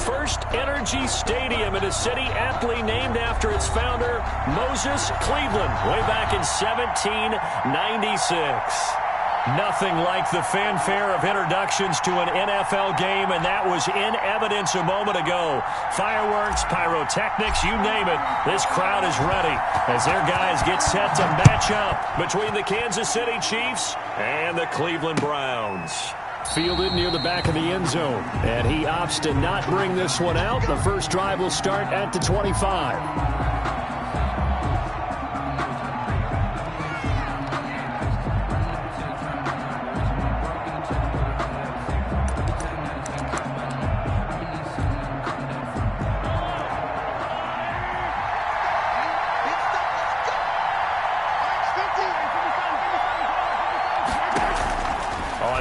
First Energy Stadium in a city aptly named after its founder, Moses Cleveland, way back in 1796. Nothing like the fanfare of introductions to an NFL game, and that was in evidence a moment ago. Fireworks, pyrotechnics, you name it. This crowd is ready as their guys get set to match up between the Kansas City Chiefs and the Cleveland Browns. Fielded near the back of the end zone, and he opts to not bring this one out. The first drive will start at the 25.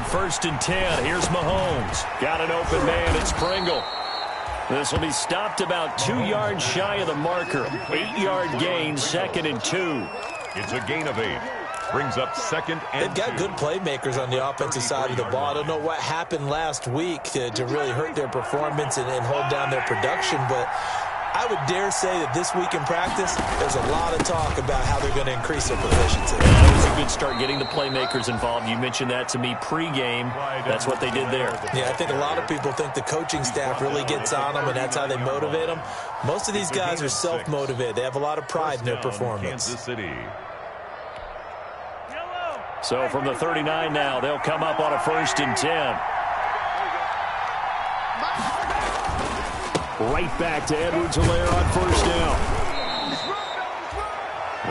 First and 10. Here's Mahomes. Got an open man. It's Pringle. This will be stopped about 2 yards shy of the marker. 8-yard gain, 2nd and 2. It's a gain of 8. Brings up 2nd and 2. They've got good playmakers on the offensive side of the ball. I don't know what happened last week to really hurt their performance and hold down their production, but I would dare say that this week in practice, there's a lot of talk about how they're going to increase their proficiency. That was a good start getting the playmakers involved. You mentioned that to me pregame. That's what they did there. Yeah, I think a lot of people think the coaching staff really gets on them, and that's how they motivate them. Most of these guys are self-motivated. They have a lot of pride in their performance. Kansas City. So from the 39 now, they'll come up on a 1st and 10. Right back to Edwards-Helaire on 1st down.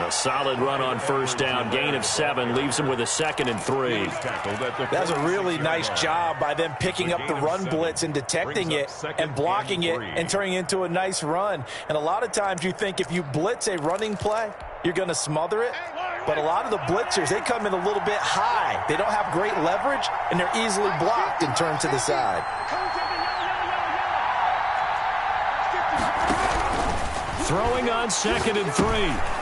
A solid run on 1st down. Gain of 7 leaves him with a 2nd and 3. That's a really nice job by them picking up the run blitz and detecting it and blocking it and turning it into a nice run. And a lot of times you think if you blitz a running play, you're going to smother it. But a lot of the blitzers, they come in a little bit high. They don't have great leverage, and they're easily blocked and turned to the side. Throwing on 2nd and 3.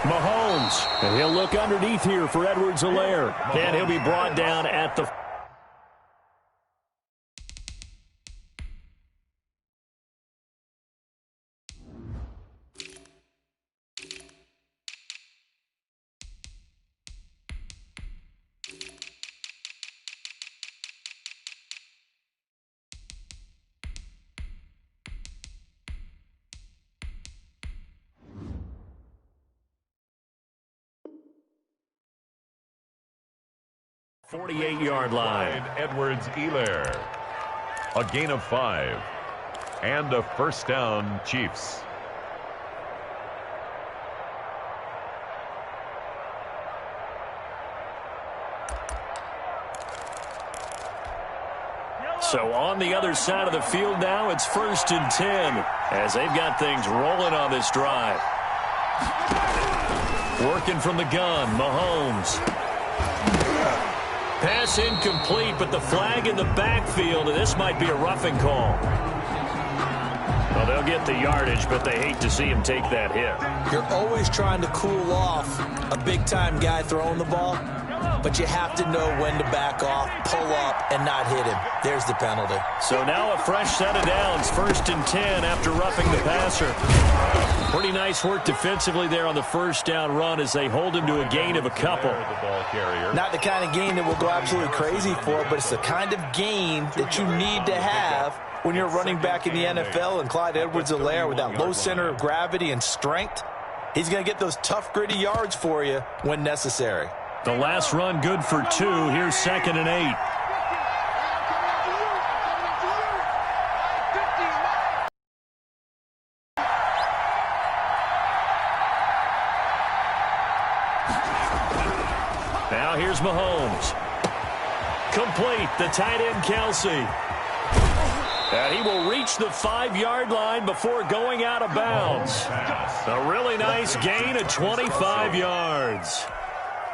Mahomes. And he'll look underneath here for Edwards-Helaire. And he'll be brought down at the... .48-yard line. Edwards-Helaire. A gain of 5. And a 1st down, Chiefs. So on the other side of the field now, it's 1st and 10 as they've got things rolling on this drive. Working from the gun, Mahomes. Pass incomplete, but the flag in the backfield, and this might be a roughing call. Well, they'll get the yardage, but they hate to see him take that hit. You're always trying to cool off a big-time guy throwing the ball, but you have to know when to back off, pull up, and not hit him. There's the penalty. So now a fresh set of downs, 1st and 10 after roughing the passer. Pretty nice work defensively there on the 1st down run as they hold him to a gain of a couple. Not the kind of gain that we'll go absolutely crazy for, but it's the kind of gain that you need to have when you're running back in the NFL. And Clyde Edwards-Helaire, with that low center of gravity and strength, he's going to get those tough, gritty yards for you when necessary. The last run good for 2. Here's 2nd and 8. Now here's Mahomes. Complete, the tight end Kelsey. And he will reach the 5-yard line before going out of bounds. A really nice gain of 25 yards.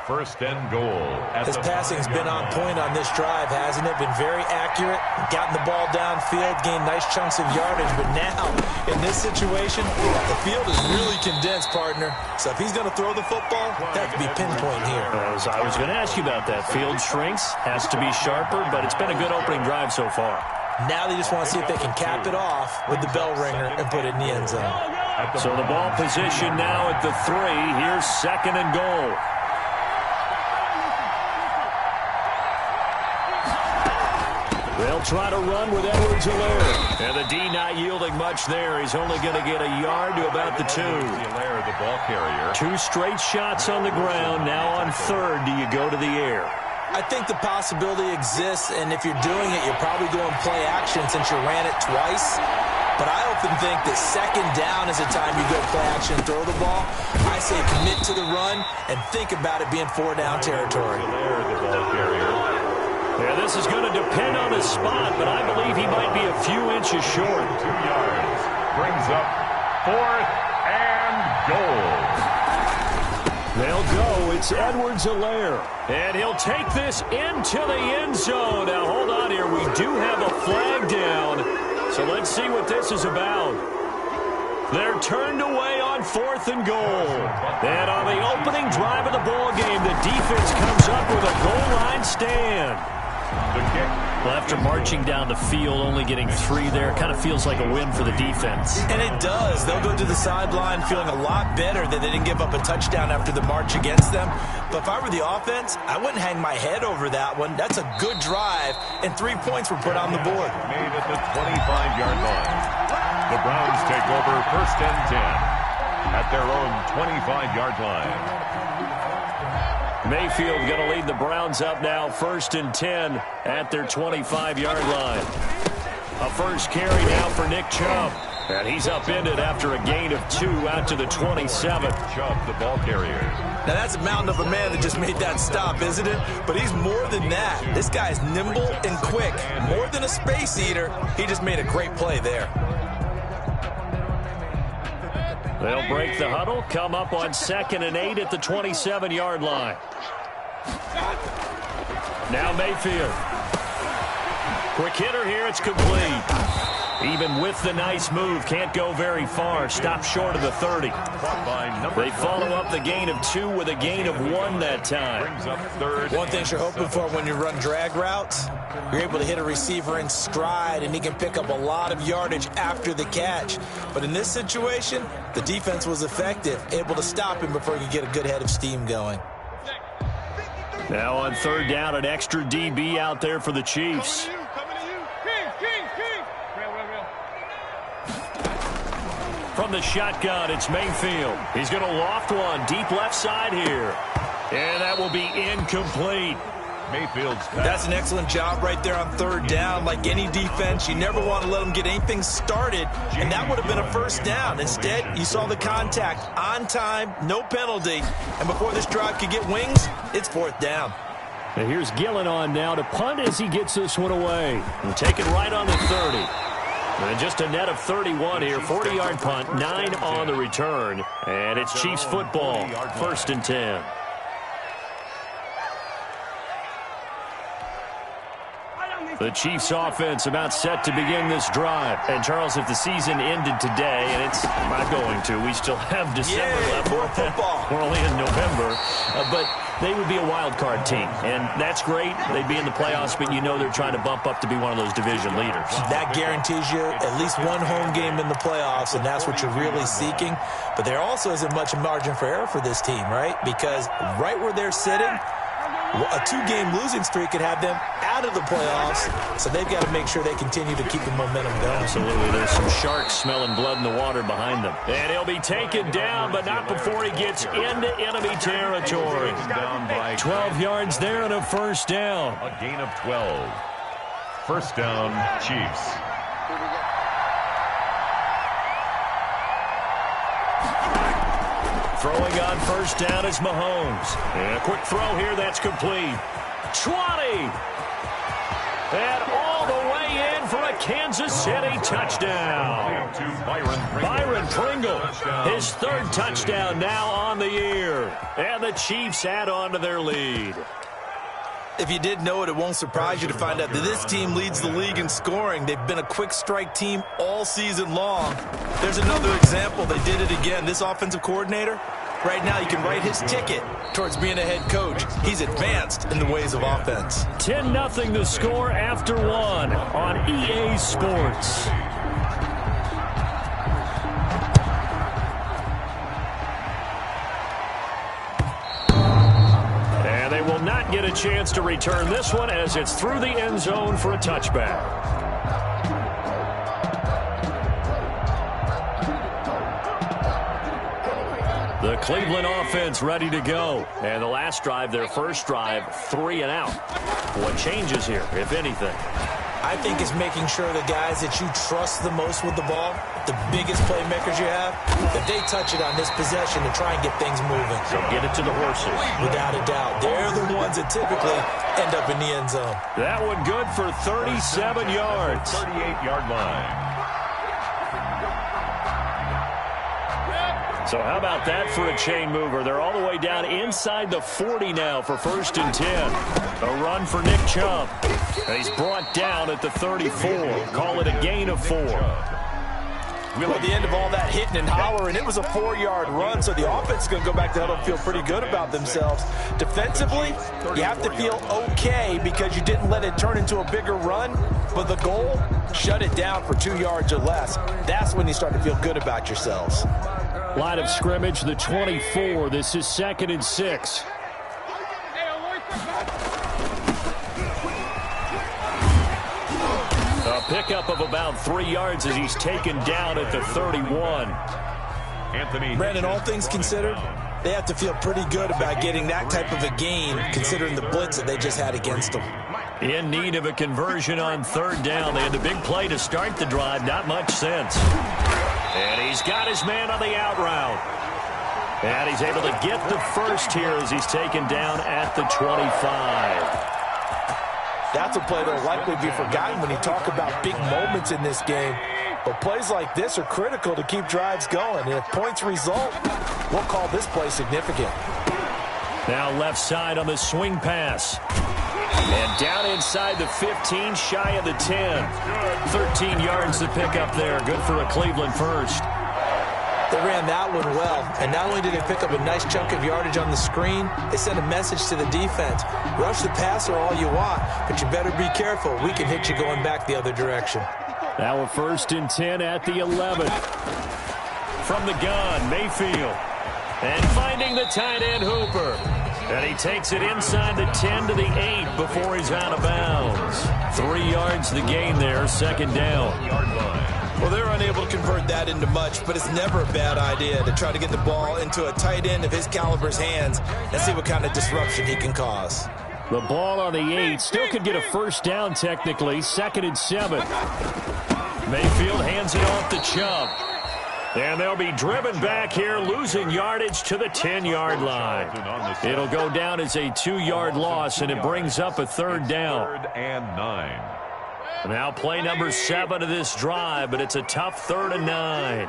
1st and goal. His passing's been on point on this drive, hasn't it? Been very accurate, gotten the ball downfield, gained nice chunks of yardage. But now, in this situation, the field is really condensed, partner. So if he's going to throw the football, that could be pinpoint here. I was going to ask you about that. Field shrinks, has to be sharper, but it's been a good opening drive so far. Now they just want to see if they can cap it off with the bell ringer and put it in the end zone. So the ball position now at the 3. Here's 2nd and goal. They'll try to run with Edwards-Helaire. And the D not yielding much there. He's only going to get a yard to about the 2. Helaire, the ball carrier. 2 straight shots on the ground. Now on 3rd, do you go to the air? I think the possibility exists, and if you're doing it, you're probably doing play action since you ran it twice. But I often think that 2nd down is the time you go play action and throw the ball. I say commit to the run and think about it being 4-down territory. Helaire, the ball carrier. Yeah, this is going to depend on his spot, but I believe he might be a few inches short. 2 yards. Brings up 4th and goal. They'll go. It's Edwards-Helaire. And he'll take this into the end zone. Now, hold on here. We do have a flag down. So let's see what this is about. They're turned away on 4th and goal. And on the opening drive of the ball game, the defense comes up with a goal line stand. The kick. Well, after marching down the field, only getting 3 there, kind of feels like a win for the defense. And it does. They'll go to the sideline feeling a lot better that they didn't give up a touchdown after the march against them. But if I were the offense, I wouldn't hang my head over that one. That's a good drive, and 3 points were put on the board. Made at the 25-yard line. The Browns take over 1st and 10 at their own 25-yard line. Mayfield going to lead the Browns up now, 1st and 10 at their 25-yard line. A first carry now for Nick Chubb. And he's upended after a gain of 2 out to the 27. Chubb, the ball carrier. Now that's a mountain of a man that just made that stop, isn't it? But he's more than that. This guy's nimble and quick. More than a space eater. He just made a great play there. They'll break the huddle, come up on 2nd and 8 at the 27-yard line. Now Mayfield. Quick hitter here, it's complete. Even with the nice move, can't go very far. Stop short of the 30. They follow up the gain of 2 with a gain of 1 that time. Brings up 3rd. One thing you're hoping for when you run drag routes, you're able to hit a receiver in stride, and he can pick up a lot of yardage after the catch. But in this situation, the defense was effective, able to stop him before he could get a good head of steam going. Now on 3rd down, an extra DB out there for the Chiefs. From the shotgun, it's Mayfield. He's going to loft one deep left side here. And that will be incomplete. Mayfield's pass. That's an excellent job right there on 3rd down. Like any defense, you never want to let them get anything started, and that would have been a 1st down. Instead, you saw the contact on time, no penalty, and before this drive could get wings, it's 4th down. And here's Gillen on now to punt as he gets this one away. And take it right on the 30. And just a net of 31 here, 40-yard punt, 9 on the return. And it's Chiefs football, 1st and 10. The Chiefs offense about set to begin this drive. And, Charles, if the season ended today, and it's not going to, we still have December left. More football. We're only in November. But they would be a wild card team. And that's great. They'd be in the playoffs, but you know they're trying to bump up to be one of those division leaders. That guarantees you at least one home game in the playoffs, and that's what you're really seeking. But there also isn't much margin for error for this team, right? Because right where they're sitting, a 2-game losing streak could have them out of the playoffs, so they've got to make sure they continue to keep the momentum going. Absolutely. There's some sharks smelling blood in the water behind them. And he'll be taken down, but not before he gets into enemy territory. 12 yards there and a 1st down. A gain of 12. 1st down, Chiefs. Throwing on 1st down is Mahomes. And a quick throw here, that's complete. 20! And all the way in for a Kansas City touchdown. Byron Pringle, his 3rd touchdown now on the year. And the Chiefs add on to their lead. If you didn't know it, it won't surprise you to find out that this team leads the league in scoring. They've been a quick strike team all season long. There's another example. They did it again. This offensive coordinator, Right now, you can write his ticket towards being a head coach. He's advanced in the ways of offense. 10-0 the score after one on EA Sports. And they will not get a chance to return this one as it's through the end zone for a touchback. The Cleveland offense ready to go. And the last drive, their first drive, 3 and out. What changes here, if anything? I think it's making sure the guys that you trust the most with the ball, the biggest playmakers you have, that they touch it on this possession to try and get things moving. So get it to the horses. Without a doubt. They're the ones that typically end up in the end zone. That one good for 37 yards. 38-yard line. So how about that for a chain mover? They're all the way down inside the 40 now for 1st and 10. A run for Nick Chubb. And he's brought down at the 34. Call it a gain of 4. Well, at the end of all that hitting and hollering, it was a 4-yard run, so the offense is going to go back to huddle and feel pretty good about themselves. Defensively, you have to feel okay because you didn't let it turn into a bigger run, but the goal, shut it down for 2 yards or less. That's when you start to feel good about yourselves. Line of scrimmage, the 24. This is 2nd and 6. A pickup of about 3 yards as he's taken down at the 31. Brandon, all things considered, they have to feel pretty good about getting that type of a gain considering the blitz that they just had against them. In need of a conversion on 3rd down. They had the big play to start the drive. Not much sense. And he's got his man on the out route. And he's able to get the first here as he's taken down at the 25. That's a play that will likely be forgotten when you talk about big moments in this game. But plays like this are critical to keep drives going. And if points result, we'll call this play significant. Now left side on the swing pass. And down inside the 15, shy of the 10. 13 yards to pick up there. Good for a Cleveland first. They ran that one well, and not only did they pick up a nice chunk of yardage on the screen, they sent a message to the defense. Rush the passer all you want, but you better be careful. We can hit you going back the other direction. Now a 1st and 10 at the 11. From the gun, Mayfield. And finding the tight end, Hooper. And he takes it inside the 10 to the 8 before he's out of bounds. 3 yards the gain there, 2nd down. Well, they're unable to convert that into much, but it's never a bad idea to try to get the ball into a tight end of his caliber's hands and see what kind of disruption he can cause. The ball on the 8 still could get a 1st down technically. 2nd and 7. Mayfield hands it off to Chubb. And they'll be driven back here, losing yardage to the 10-yard line. It'll go down as a 2-yard loss, and it brings up a 3rd down. 3rd and 9. Now play number 7 of this drive, but it's a tough 3rd and 9.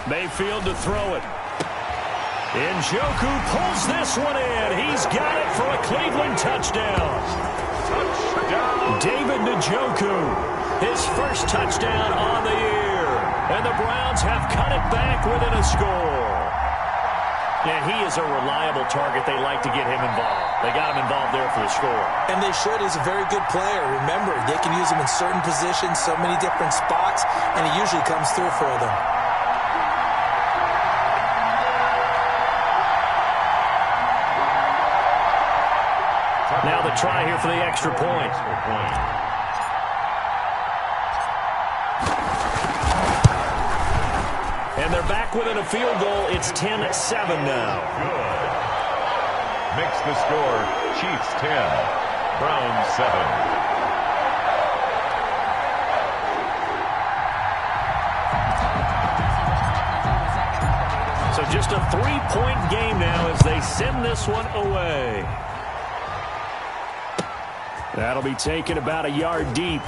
Mayfield to throw it. Njoku pulls this one in. He's got it for a Cleveland touchdown. David Njoku. His first touchdown on the year. And the Browns have cut it back within a score. Yeah, he is a reliable target. They like to get him involved. They got him involved there for the score. And they should. He's a very good player. Remember, they can use him in certain positions, so many different spots, and he usually comes through for them. Now the try here for the extra point. And they're back within a field goal. It's 10-7 now. Good. Makes the score Chiefs 10, Browns 7. So just a 3-point game now as they send this one away. That'll be taken about a yard deep.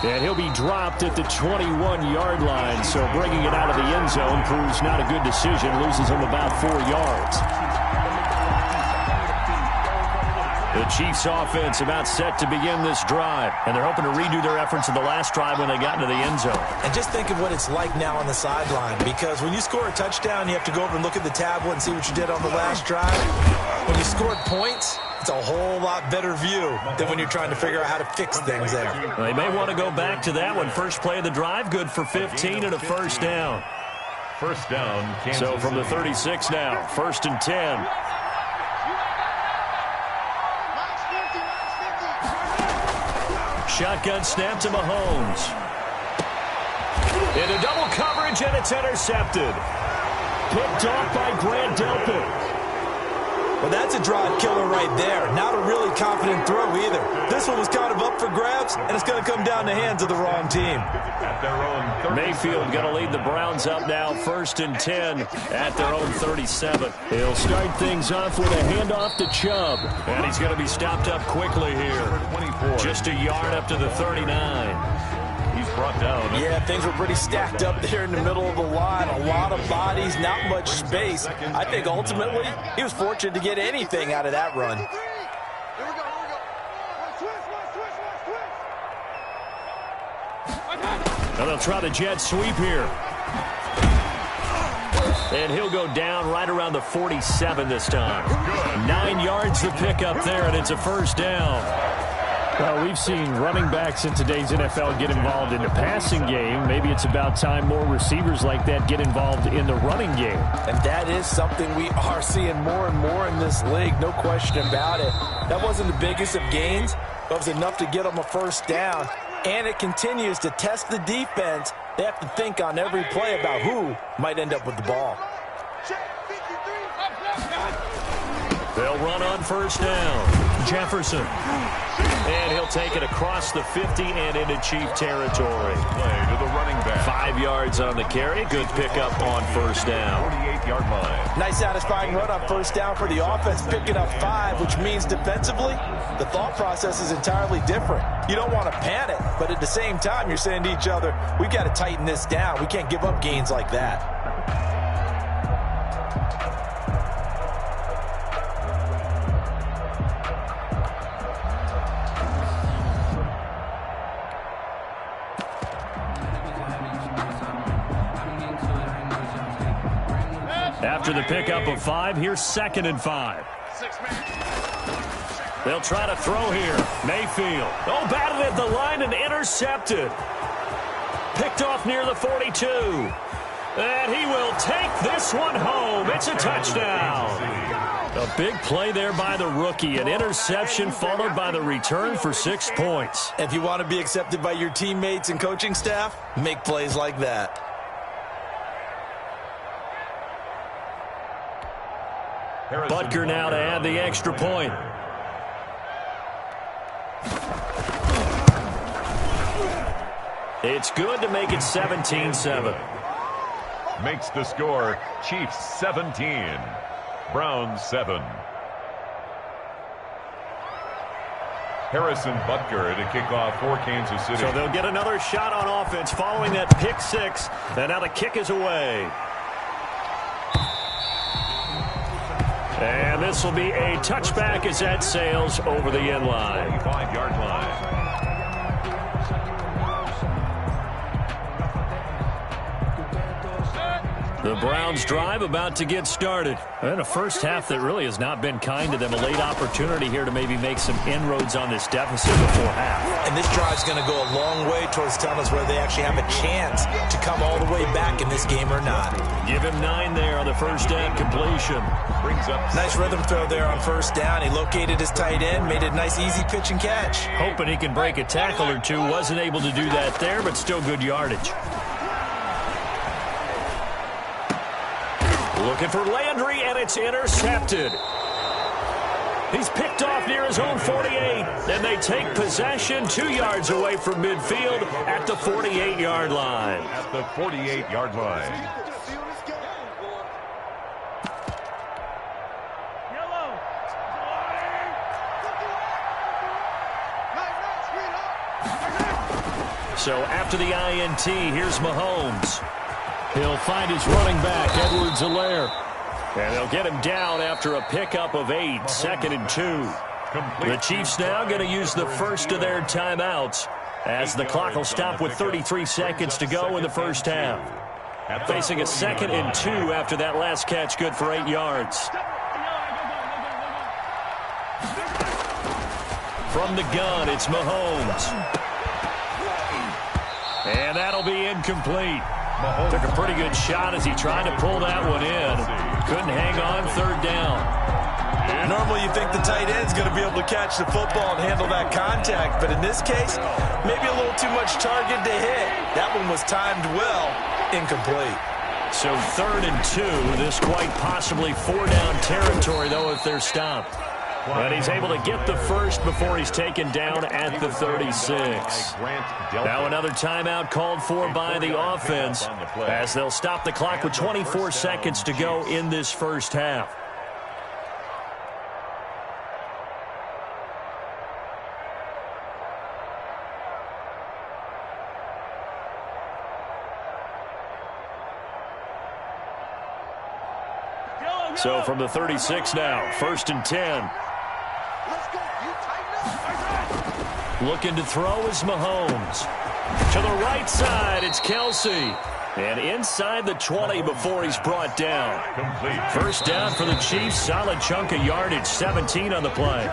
And he'll be dropped at the 21-yard line, so bringing it out of the end zone proves not a good decision, loses him about 4 yards. The Chiefs offense about set to begin this drive, and they're hoping to redo their efforts in the last drive when they got into the end zone. And just think of what it's like now on the sideline, because when you score a touchdown, you have to go over and look at the tablet and see what you did on the last drive. When you scored points, it's a whole lot better view than when you're trying to figure out how to fix things there. Well, they may want to go back to that one. First play of the drive, good for 15 and a first down. First down, Kansas So from the City. 36 now, 1st and 10. Shotgun snap to Mahomes. Into double coverage, and it's intercepted. Picked off by Grant Delpit. Well, that's a drive killer right there. Not a really confident throw either. This one was kind of up for grabs, and it's going to come down the hands of the wrong team. At their own 37. Mayfield going to lead the Browns up now, 1st and 10 at their own 37. He'll start things off with a handoff to Chubb. And he's going to be stopped up quickly here. 24. Just a yard up to the 39. He's brought down. Yeah, things were pretty stacked up there in the middle of the line. A lot of bodies, not much space. I think ultimately he was fortunate to get anything out of that run. Now they'll try the jet sweep here. And he'll go down right around the 47 this time. 9 yards to pick up there, and it's a first down. Well, we've seen running backs in today's NFL get involved in the passing game. Maybe it's about time more receivers like that get involved in the running game. And that is something we are seeing more and more in this league, no question about it. That wasn't the biggest of gains, but it was enough to get them a first down. And it continues to test the defense. They have to think on every play about who might end up with the ball. They'll run on first down. Jefferson. And he'll take it across the 50 and into Chief territory. Play to the running back. 5 yards on the carry. Good pickup on first down. 48-yard line. Nice satisfying run on first down for the offense, picking up 5, which means defensively, the thought process is entirely different. You don't want to panic, but at the same time, you're saying to each other, we've got to tighten this down. We can't give up gains like that. After the pickup of 5, here's 2nd and 5. They'll try to throw here. Mayfield. Oh, batted at the line and intercepted. Picked off near the 42. And he will take this one home. It's a touchdown. A big play there by the rookie. An interception followed by the return for 6 points. If you want to be accepted by your teammates and coaching staff, make plays like that. Butker now to add the extra point. It's good to make it 17-7. Makes the score Chiefs 17, Browns 7. Harrison Butker to kick off for Kansas City. So they'll get another shot on offense following that pick 6. And now the kick is away. And this will be a touchback as that sails over the end line. 25-yard line. The Browns drive about to get started. And a first half that really has not been kind to them. A late opportunity here to maybe make some inroads on this deficit before half. And this drive's going to go a long way towards telling us whether they actually have a chance to come all the way back in this game or not. Give him 9 there on the first down completion. Brings up Nice rhythm throw there on first down. He located his tight end, made a nice easy pitch and catch. Hoping he can break a tackle or two. Wasn't able to do that there, but still good yardage. Looking for Landry, and it's intercepted. He's picked off near his own 48. Then they take possession 2 yards away from midfield at the 48-yard line. at the 48-yard line. So after the INT, here's Mahomes. He'll find his running back, Edwards-Helaire. And they'll get him down after a pickup of 8, 2nd and 2. The Chiefs now going to use the first of their timeouts as the clock will stop with 33 seconds to go in the first half. Facing a 2nd and 2 after that last catch, good for 8 yards. From the gun, it's Mahomes. And that'll be incomplete. Took a pretty good shot as he tried to pull that one in. Couldn't hang on, 3rd down. Normally you think the tight end's going to be able to catch the football and handle that contact, but in this case, maybe a little too much target to hit. That one was timed well, incomplete. So 3rd and 2, this quite possibly 4-down territory, though, if they're stopped. And he's able to get the first before he's taken down at the 36. Now another timeout called for by the offense as they'll stop the clock with 24 seconds to go in this first half. So from the 36 now, 1st and 10. Looking to throw is Mahomes. To the right side, it's Kelsey. And inside the 20 before he's brought down. First down for the Chiefs, solid chunk of yardage, 17 on the play.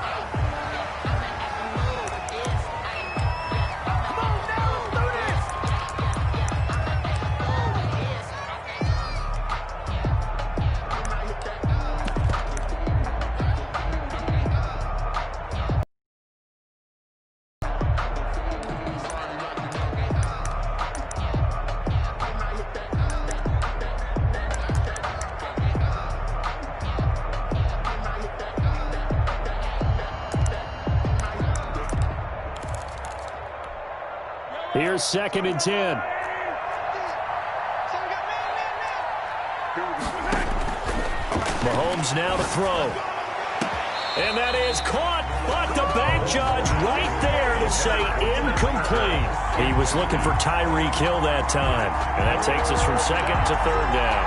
Here's 2nd and 10. Mahomes now to throw. And that is caught, but the bank judge right there to say incomplete. He was looking for Tyreek Hill that time. And that takes us from 2nd to 3rd down.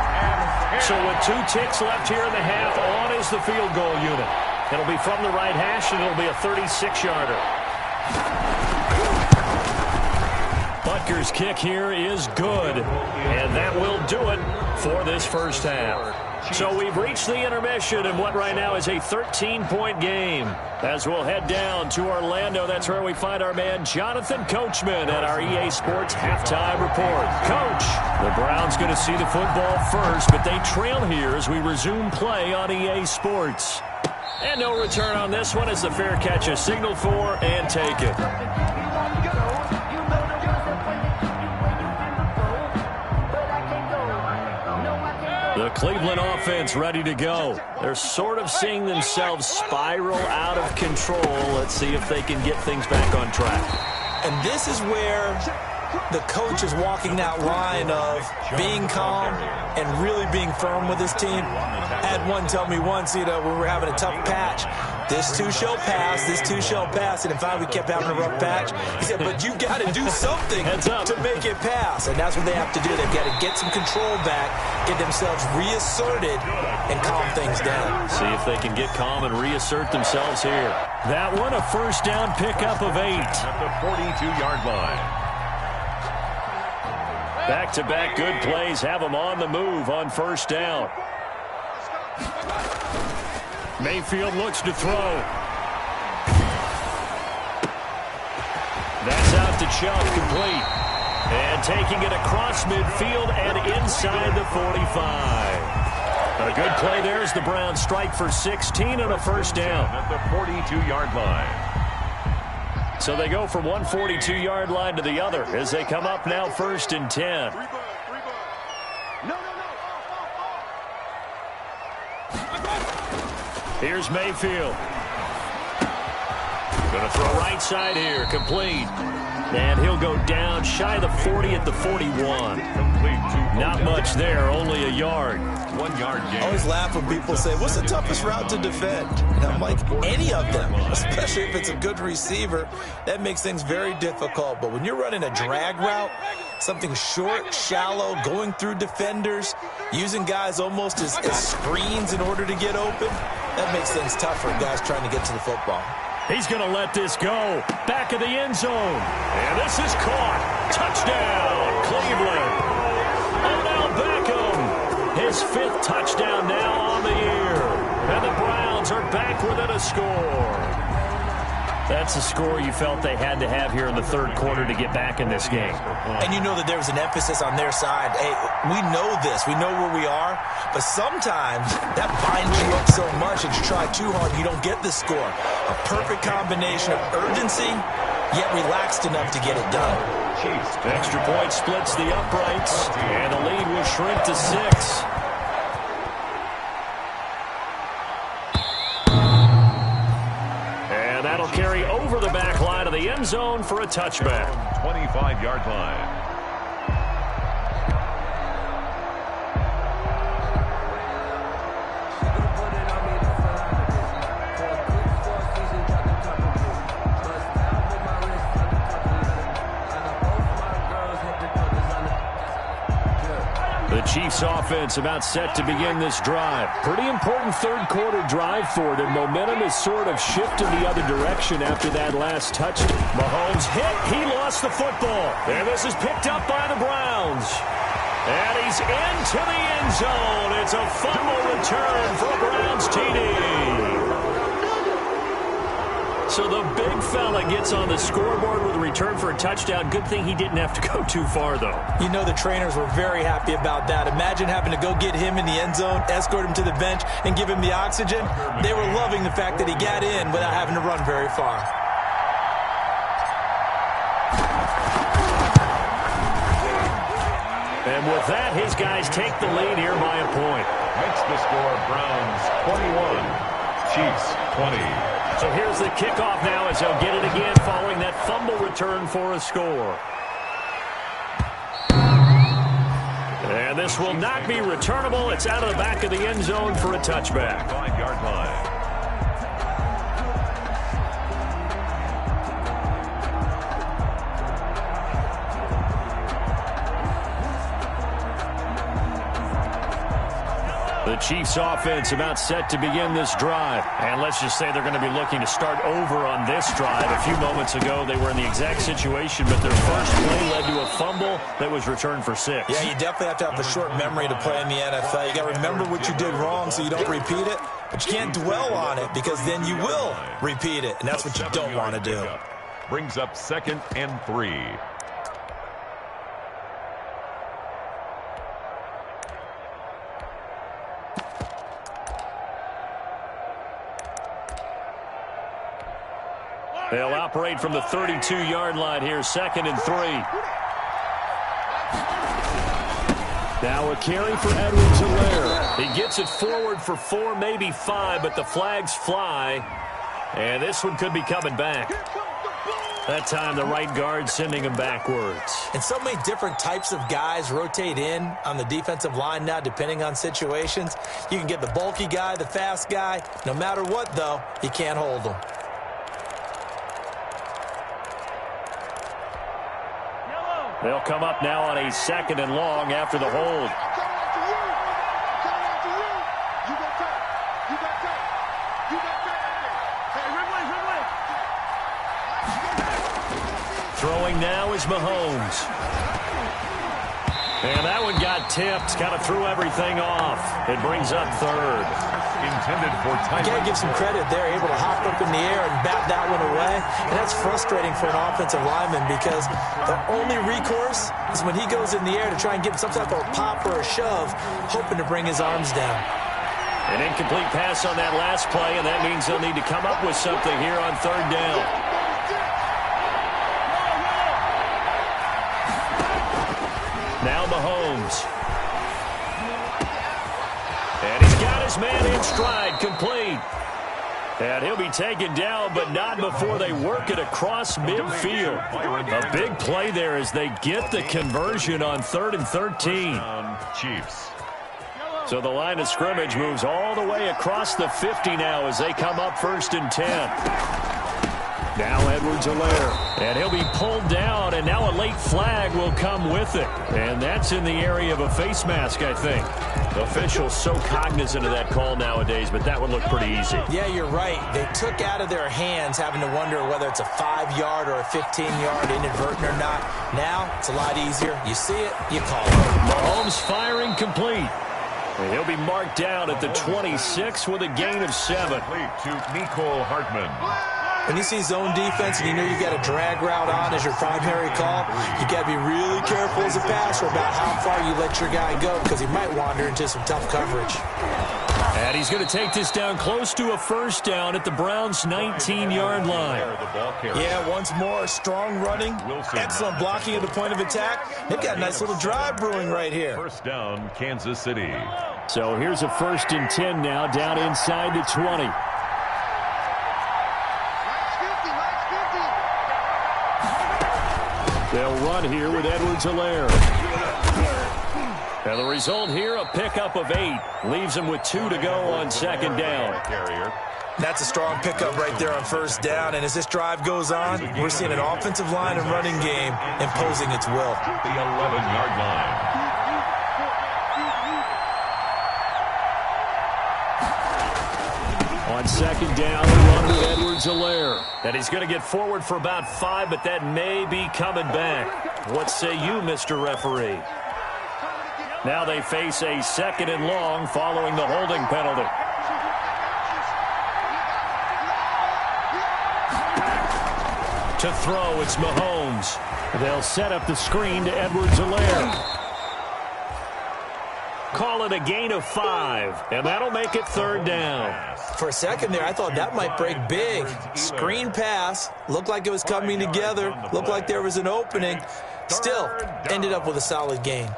So with 2 ticks left here in the half, on is the field goal unit. It'll be from the right hash, and it'll be a 36-yarder. Butker's kick here is good, and that will do it for this first half. So we've reached the intermission in what right now is a 13-point game. As we'll head down to Orlando, that's where we find our man Jonathan Coachman at our EA Sports Halftime Report. Coach, the Browns going to see the football first, but they trail here as we resume play on EA Sports. And no return on this one as the fair catch is signaled for and taken. The Cleveland offense ready to go. They're sort of seeing themselves spiral out of control. Let's see if they can get things back on track. And this is where the coach is walking that line of being calm and really being firm with his team. I had one tell me once, when we were having a tough patch, this too shall pass, this too shall pass. And in fact, we kept having a rough patch. He said, but you got to do something to make it pass. And that's what they have to do. They've got to get some control back, get themselves reasserted, and calm things down. See if they can get calm and reassert themselves here. That one, a first down pickup of 8. At the 42-yard line. Back-to-back good plays have them on the move on first down. Mayfield looks to throw. That's out to Chubb, complete. And taking it across midfield and inside the 45. A good play there as the Browns strike for 16 and a first down. At the 42-yard line. So they go from one 42-yard line to the other as they come up now 1st and 10. Here's Mayfield. Going to throw right side here, complete. And he'll go down shy of the 40 at the 41. Not much there, only a yard. 1 yard gain. I always laugh when people say, what's the toughest route to defend? And I'm like, any of them, especially if it's a good receiver. That makes things very difficult. But when you're running a drag route, something short, shallow, going through defenders, using guys almost as screens in order to get open, That makes things tough for guys trying to get to the football. He's going to let this go. Back of the end zone. And this is caught. Touchdown, Cleveland. Odell Beckham. His 5th touchdown now on the year. And the Browns are back within a score. That's a score you felt they had to have here in the 3rd quarter to get back in this game. And you know that there was an emphasis on their side. Hey, we know this. We know where we are. But sometimes that binds you up so much that you try too hard, you don't get the score. A perfect combination of urgency, yet relaxed enough to get it done. Extra point splits the uprights, and the lead will shrink to 6. That'll carry over the back line of the end zone for a touchback. 25-yard line. The Chiefs offense about set to begin this drive. Pretty important 3rd quarter drive for it, and momentum is sort of shifted the other direction after that last touchdown. Mahomes hit. He lost the football. And this is picked up by the Browns. And he's into the end zone. It's a fumble return for a Browns TD. So the big fella gets on the scoreboard with a return for a touchdown. Good thing he didn't have to go too far, though. You know the trainers were very happy about that. Imagine having to go get him in the end zone, escort him to the bench, and give him the oxygen. They were loving the fact that he got in without having to run very far. And with that, his guys take the lead here by a point. Makes the score Browns 21, Chiefs 20. So here's the kickoff now as they'll get it again following that fumble return for a score. And this will not be returnable. It's out of the back of the end zone for a touchback. 5-yard line. The Chiefs offense about set to begin this drive. And let's just say they're going to be looking to start over on this drive. A few moments ago, they were in the exact situation, but their first play led to a fumble that was returned for 6. Yeah, you definitely have to have a short memory to play in the NFL. You got to remember what you did wrong so you don't repeat it. But you can't dwell on it because then you will repeat it, and that's what you don't want to do. Brings up 2nd and 3. They'll operate from the 32-yard line here, 2nd and 3. Now a carry for Edwards-Helaire. He gets it forward for 4, maybe 5, but the flags fly. And this one could be coming back. That time the right guard sending him backwards. And so many different types of guys rotate in on the defensive line now depending on situations. You can get the bulky guy, the fast guy. No matter what, though, you can't hold them. They'll come up now on a 2nd and long after the hold. Throwing now is Mahomes. And that one got tipped, kind of threw everything off. It brings up 3rd. Intended for time. You got to give some credit there, able to hop up in the air and bat that one away. And that's frustrating for an offensive lineman because the only recourse is when he goes in the air to try and give some type of a pop or a shove, hoping to bring his arms down. An incomplete pass on that last play, and that means they'll need to come up with something here on 3rd down. Now Mahomes. And he's got his man in stride, complete. And he'll be taken down, but not before they work it across midfield. A big play there as they get the conversion on 3rd and 13. Chiefs. So the line of scrimmage moves all the way across the 50 now as they come up 1st and 10. Now Edwards-Helaire. And he'll be pulled down, and now a late flag will come with it. And that's in the area of a face mask, I think. Officials so cognizant of that call nowadays, but that would look pretty easy. Yeah, you're right. They took out of their hands having to wonder whether it's a 5-yard or a 15-yard inadvertent or not. Now, it's a lot easier. You see it, you call it. Mahomes firing complete. And he'll be marked down at the 26 with a gain of 7. Complete to Mecole Hardman. When you see zone defense and you know you've got a drag route on as your primary call, you got to be really careful as a passer about how far you let your guy go because he might wander into some tough coverage. And he's going to take this down close to a first down at the Browns' 19-yard line. Yeah, once more, strong running, excellent blocking at the point of attack. They've got a nice little drive brewing right here. First down, Kansas City. So here's a 1st and 10 now, down inside the 20. They'll run here with Edwards-Helaire. And the result here, a pickup of 8. Leaves them with 2 to go on 2nd down. That's a strong pickup right there on 1st down. And as this drive goes on, we're seeing an offensive line and running game imposing its will. The 11-yard line. On 2nd down, they run with Edwards-Helaire. And he's going to get forward for about 5, but that may be coming back. What say you, Mr. Referee? Now they face a 2nd and long following the holding penalty. To throw, it's Mahomes. They'll set up the screen to Edwards-Helaire. Call it a gain of 5, and that'll make it 3rd down. For a second there, I thought that might break big. Screen pass, looked like it was coming together, looked like there was an opening. Still, ended up with a solid gain.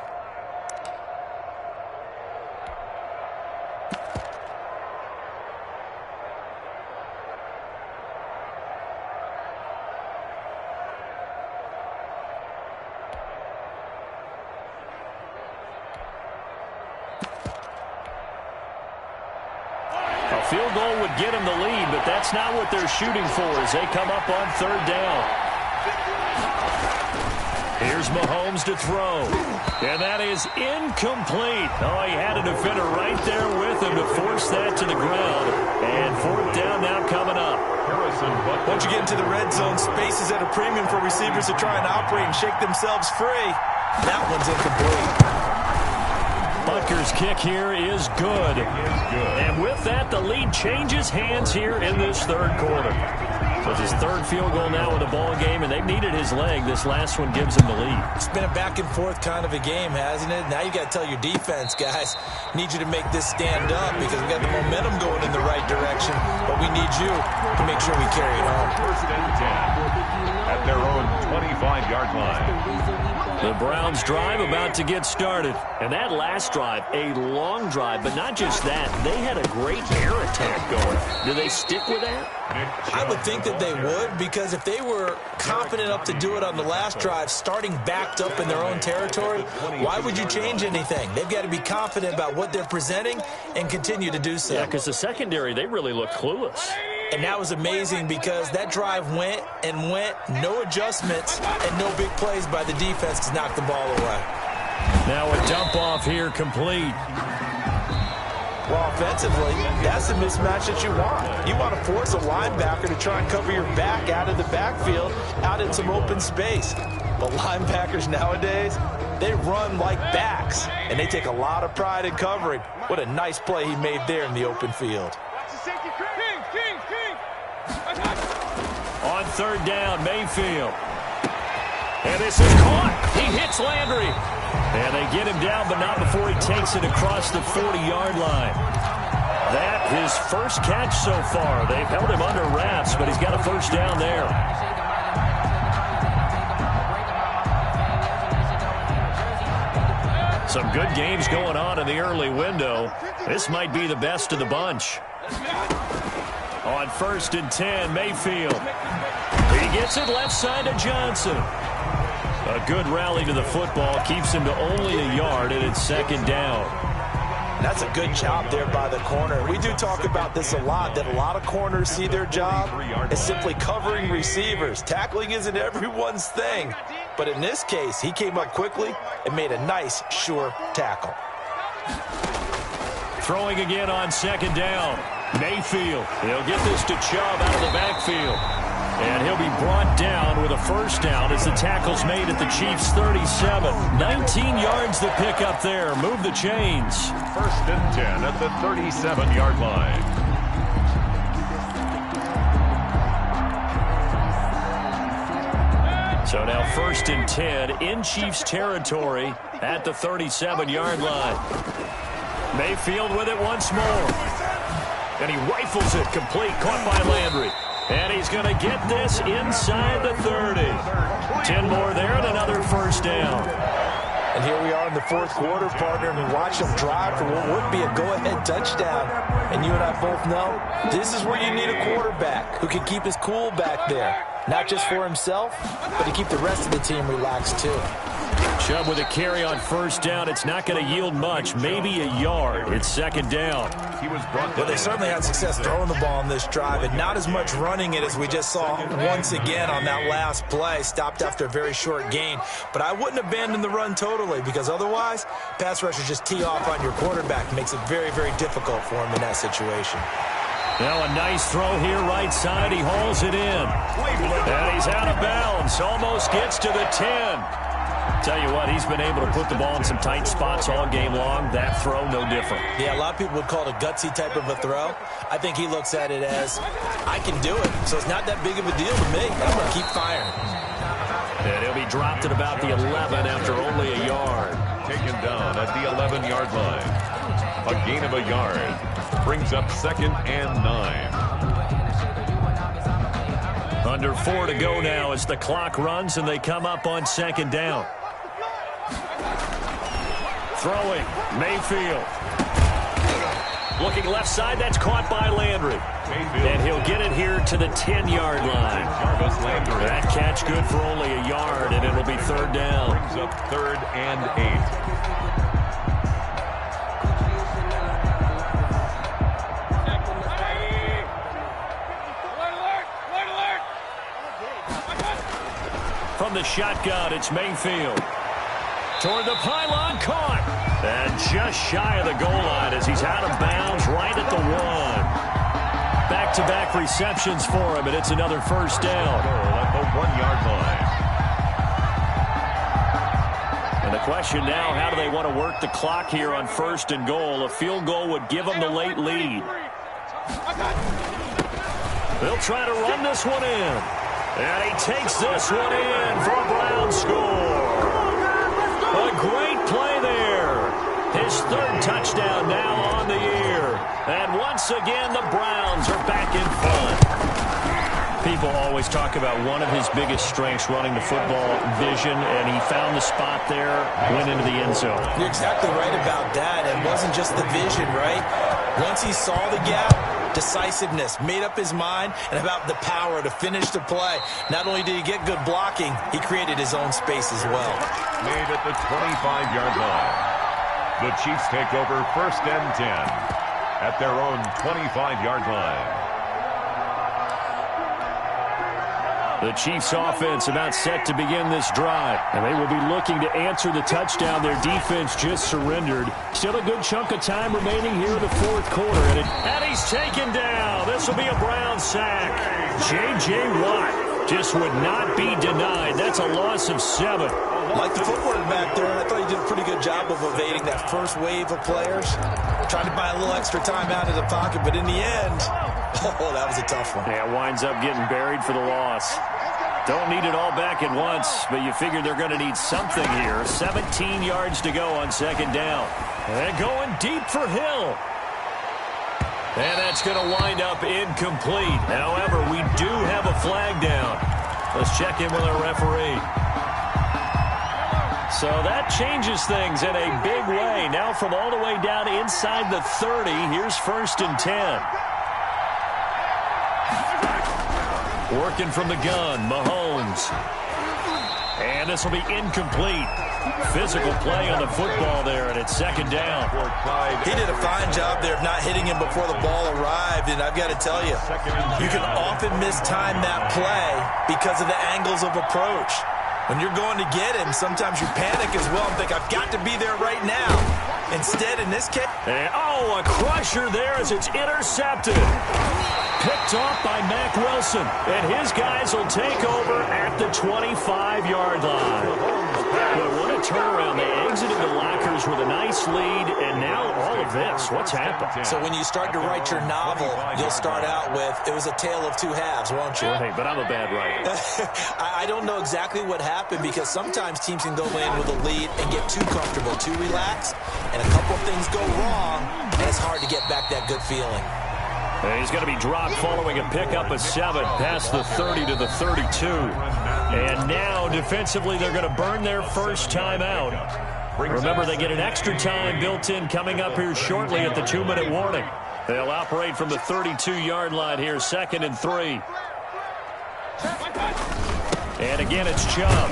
Field goal would get them the lead, but that's not what they're shooting for as they come up on 3rd down. Here's Mahomes to throw. And that is incomplete. Oh, he had a defender right there with him to force that to the ground. And 4th down now coming up. Once you get into the red zone, space is at a premium for receivers to try and operate and shake themselves free. That one's incomplete. Butker's kick here is good. And with that, the lead changes hands here in this 3rd quarter. So it's his 3rd field goal now in the ball game, and they've needed his leg. This last one gives him the lead. It's been a back-and-forth kind of a game, hasn't it? Now you got to tell your defense, guys, need you to make this stand up because we got the momentum going in the right direction, but we need you to make sure we carry it home. 1st and 10 at their own 25-yard line. The Browns drive about to get started. And that last drive, a long drive, but not just that. They had a great air attack going. Do they stick with that? I would think that they would, because if they were confident enough to do it on the last drive, starting backed up in their own territory, why would you change anything? They've got to be confident about what they're presenting and continue to do so. Yeah, because the secondary, they really look clueless. And that was amazing because that drive went and went, no adjustments, and no big plays by the defense to knock the ball away. Now a dump off here complete. Well, offensively, that's the mismatch that you want. You want to force a linebacker to try and cover your back out of the backfield, out in some open space. But linebackers nowadays, they run like backs, and they take a lot of pride in covering. What a nice play he made there in the open field. On 3rd down, Mayfield. And this is caught. He hits Landry. And they get him down, but not before he takes it across the 40-yard line. That his first catch so far. They've held him under wraps, but he's got a 1st down there. Some good games going on in the early window. This might be the best of the bunch. On 1st and 10, Mayfield. He gets it left side to Johnson. A good rally to the football keeps him to only a yard, and it's 2nd down. And that's a good job there by the corner. We do talk about this a lot, that a lot of corners see their job as simply covering receivers. Tackling isn't everyone's thing. But in this case, he came up quickly and made a nice, sure tackle. Throwing again on second down. Mayfield. He'll get this to Chubb out of the backfield. And he'll be brought down with a first down as the tackle's made at the Chiefs' 37. 19 yards to pick up there. Move the chains. First and 10 at the 37-yard line. So now first and 10 in Chiefs territory at the 37-yard line. Mayfield with it once more. And he rifles it complete, caught by Landry. And he's going to get this inside the 30. 10 more there and another first down. And here we are in the fourth quarter, partner, and we watch them drive for what would be a go-ahead touchdown. And you and I both know this is where you need a quarterback who can keep his cool back there. Not just for himself, but to keep the rest of the team relaxed too. Chubb with a carry on first down. It's not going to yield much, maybe a yard. It's second down. Well, they certainly had success throwing the ball on this drive and not as much running it as we just saw once again on that last play. Stopped after a very short gain. But I wouldn't abandon the run totally because otherwise, pass rushers just tee off on your quarterback. Makes it very, very difficult for him in that situation. Now a nice throw here right side. He hauls it in. And he's out of bounds. Almost gets to the 10. Tell you what, he's been able to put the ball in some tight spots all game long. That throw, no different. Yeah, a lot of people would call it a gutsy type of a throw. I think he looks at it as, I can do it, so it's not that big of a deal to me. I'm going to keep firing. And he'll be dropped at about the 11 after only a yard. Taken down at the 11-yard line. A gain of a yard. Brings up second and 9. Under 4 to go now as the clock runs and they come up on second down. Throwing, Mayfield. Looking left side, that's caught by Landry. And he'll get it here to the 10-yard line. That catch good for only a yard, and it'll be third down. Brings up third and 8. From the shotgun, it's Mayfield. Toward the pylon, caught. And just shy of the goal line as he's out of bounds right at the 1. Back-to-back receptions for him, and it's another first down. At the 1-yard line. And the question now, how do they want to work the clock here on first and goal? A field goal would give them the late lead. They'll try to run this one in. And he takes this one in for a Brown score. A great play there. His third touchdown now on the year. And once again, the Browns are back in front. People always talk about one of his biggest strengths running the football, vision, and he found the spot there, went into the end zone. You're exactly right about that. It wasn't just the vision, right? Once he saw the gap, decisiveness, made up his mind, and about the power to finish the play. Not only did he get good blocking, he created his own space as well. Made at the 25-yard line. The Chiefs take over first and 10 at their own 25-yard line. The Chiefs offense about set to begin this drive. And they will be looking to answer the touchdown their defense just surrendered. Still a good chunk of time remaining here in the fourth quarter. And he's taken down. This will be a Brown sack. J.J. Watt just would not be denied. That's a loss of 7. Like the footwork back there, I thought he did a pretty good job of evading that first wave of players. Trying to buy a little extra time out of the pocket, but in the end, oh, that was a tough one. Yeah, winds up getting buried for the loss. Don't need it all back at once, but you figure they're going to need something here. 17 yards to go on second down. And going deep for Hill. And that's going to wind up incomplete. However, we do have a flag down. Let's check in with our referee. So that changes things in a big way. Now from all the way down inside the 30, here's first and 10. Working from the gun, Mahomes. And And this will be incomplete. Physical play on the football there, and it's second down. He did a fine job there of not hitting him before the ball arrived, and I've got to tell you, you can often mistime that play because of the angles of approach. When you're going to get him, sometimes you panic as well and think, I've got to be there right now. Instead, in this case... And, a crusher there as it's intercepted. Picked off by Mack Wilson. And his guys will take over at the 25-yard line. But what a turnaround. They exited the lockers with a nice lead, and now all of this. What's happened? So when you start to write your novel, you'll start out with, it was a tale of two halves, won't you? Hey, but I'm a bad writer. I don't know exactly what happened because sometimes teams can go in with a lead and get too comfortable, too relaxed, and a couple things go wrong, and it's hard to get back that good feeling. And he's going to be dropped following a pickup of 7 past the 30 to the 32. And now, defensively, they're going to burn their first time out. Remember, they get an extra time built in coming up here shortly at the 2-minute warning. They'll operate from the 32-yard line here, 2nd and 3. And again, it's Chubb.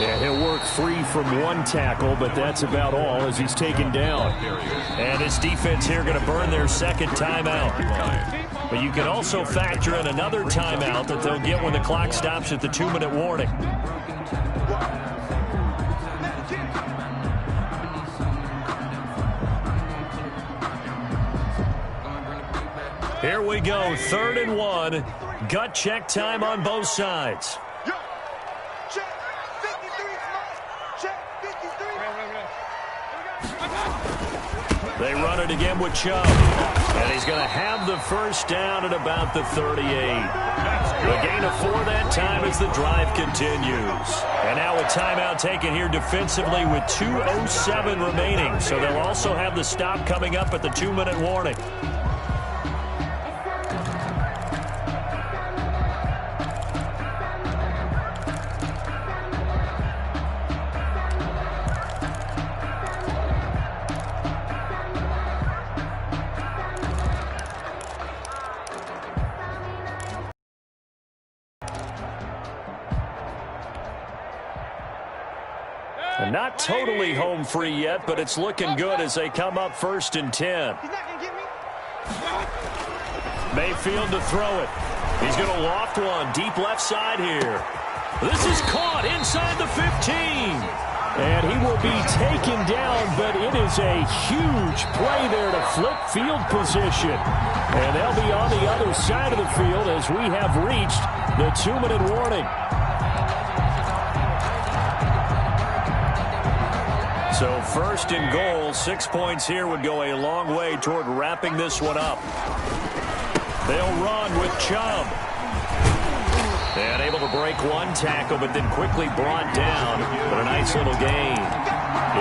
And he'll work free from 1 tackle, but that's about all as he's taken down. And this defense here going to burn their second timeout. But you can also factor in another timeout that they'll get when the clock stops at the 2-minute warning. Here we go, 3rd and 1. Gut check time on both sides. They run it again with Chubb. And he's going to have the first down at about the 38. A gain of 4 that time as the drive continues. And now a timeout taken here defensively with 2:07 remaining. So they'll also have the stop coming up at the 2-minute warning. Not totally home free yet, but it's looking good as they come up 1st and 10. Mayfield to throw it. He's going to loft one deep left side here. This is caught inside the 15. And he will be taken down, but it is a huge play there to flip field position. And they'll be on the other side of the field as we have reached the 2-minute warning. So 1st and goal, 6 points here would go a long way toward wrapping this one up. They'll run with Chubb. And able to break 1 tackle, but then quickly brought down. But a nice little gain.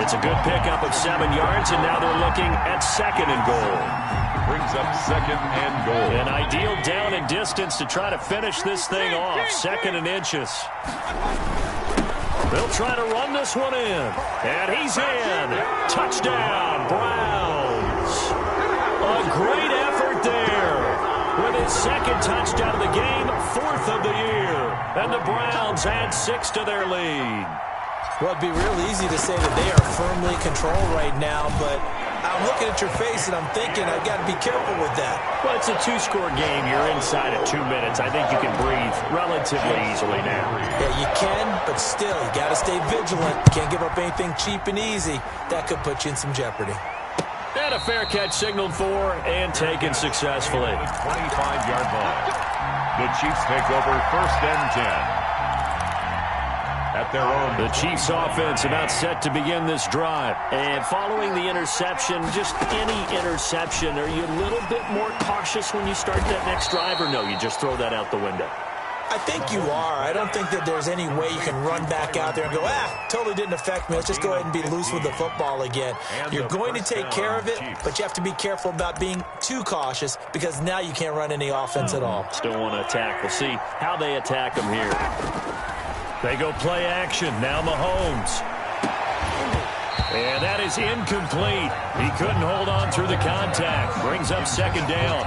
It's a good pickup of 7 yards, and now they're looking at 2nd and goal. Brings up 2nd and goal. An ideal down and distance to try to finish this thing off. 2nd and inches. They'll try to run this one in. And he's in. Touchdown, Browns. A great effort there. With his 2nd touchdown of the game, 4th of the year. And the Browns add 6 to their lead. Well, it'd be real easy to say that they are firmly controlled right now, but I'm looking at your face and I'm thinking I've got to be careful with that. Well, it's a 2-score game. You're inside at 2 minutes. I think you can breathe relatively easily now. Yeah, you can, but still, you got to stay vigilant. You can't give up anything cheap and easy. That could put you in some jeopardy. And a fair catch signaled for and taken successfully. 25-yard line. The Chiefs take over 1st and 10. At their own. The Chiefs offense about set to begin this drive. And following the interception, just any interception, are you a little bit more cautious when you start that next drive, or no, you just throw that out the window? I think you are. I don't think that there's any way you can run back out there and go, totally didn't affect me. Let's just go ahead and be loose with the football again. You're going to take care of it, but you have to be careful about being too cautious because now you can't run any offense at all. Still want to attack. We'll see how they attack them here. They go play action. Now Mahomes. And that is incomplete. He couldn't hold on through the contact. Brings up second down.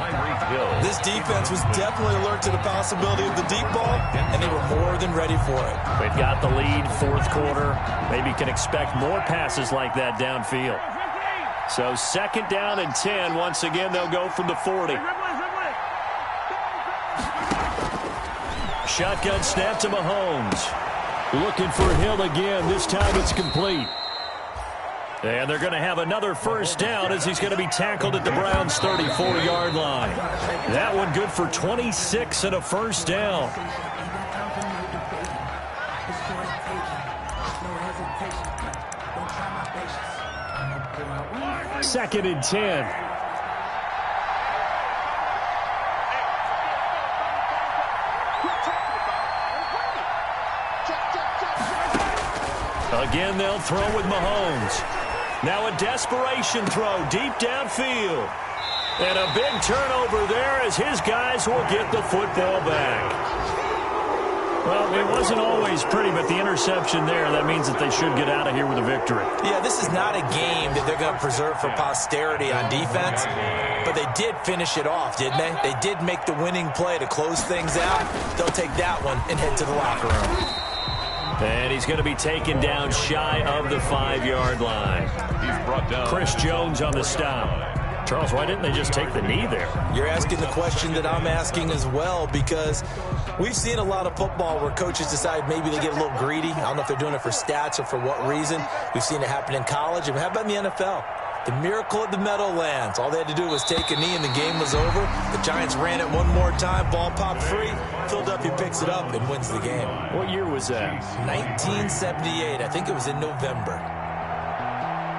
This defense was definitely alert to the possibility of the deep ball, and they were more than ready for it. They've got the lead, fourth quarter. Maybe can expect more passes like that downfield. So second down and 10. Once again, they'll go from the 40. Shotgun snap to Mahomes. Looking for Hill again. This time it's complete. And they're going to have another first down as he's going to be tackled at the Browns' 34-yard line. That one good for 26 and a first down. Second and 10. Again, they'll throw with Mahomes. Now a desperation throw deep downfield. And a big turnover there as his guys will get the football back. Well, it wasn't always pretty, but the interception there, that means that they should get out of here with a victory. Yeah, this is not a game that they're going to preserve for posterity on defense, but they did finish it off, didn't they? They did make the winning play to close things out. They'll take that one and head to the locker room. And he's going to be taken down shy of the 5-yard line. He's brought down. Chris Jones on the stop. Charles, why didn't they just take the knee there? You're asking the question that I'm asking as well, because we've seen a lot of football where coaches decide maybe they get a little greedy. I don't know if they're doing it for stats or for what reason. We've seen it happen in college. And how about in the NFL? The miracle of the Meadowlands. All they had to do was take a knee and the game was over. The Giants ran it one more time. Ball popped free. Philadelphia picks it up and wins the game. What year was that? 1978. I think it was in November.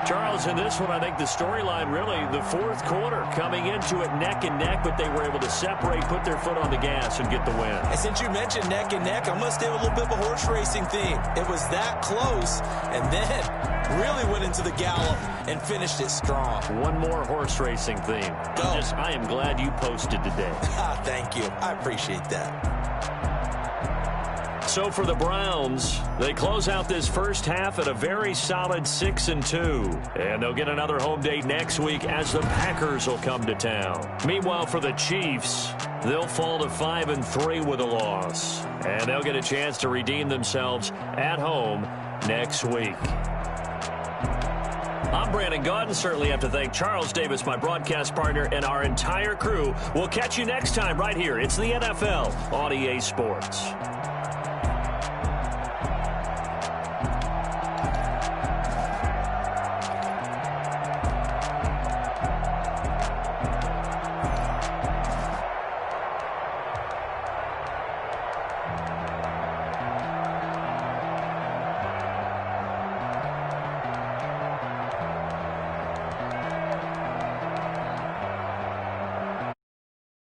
Charles, in this one, I think the storyline really, the fourth quarter, coming into it neck and neck, but they were able to separate, put their foot on the gas, and get the win. And since you mentioned neck and neck, I'm going to stay with a little bit of a horse racing theme. It was that close, and then really went into the gallop and finished it strong. One more horse racing theme. I am glad you posted today. Thank you. I appreciate that. So for the Browns, they close out this first half at a very solid 6-2. And they'll get another home date next week as the Packers will come to town. Meanwhile, for the Chiefs, they'll fall to 5-3 with a loss. And they'll get a chance to redeem themselves at home next week. I'm Brandon Gaudin. Certainly have to thank Charles Davis, my broadcast partner, and our entire crew. We'll catch you next time right here. It's the NFL on EA Sports.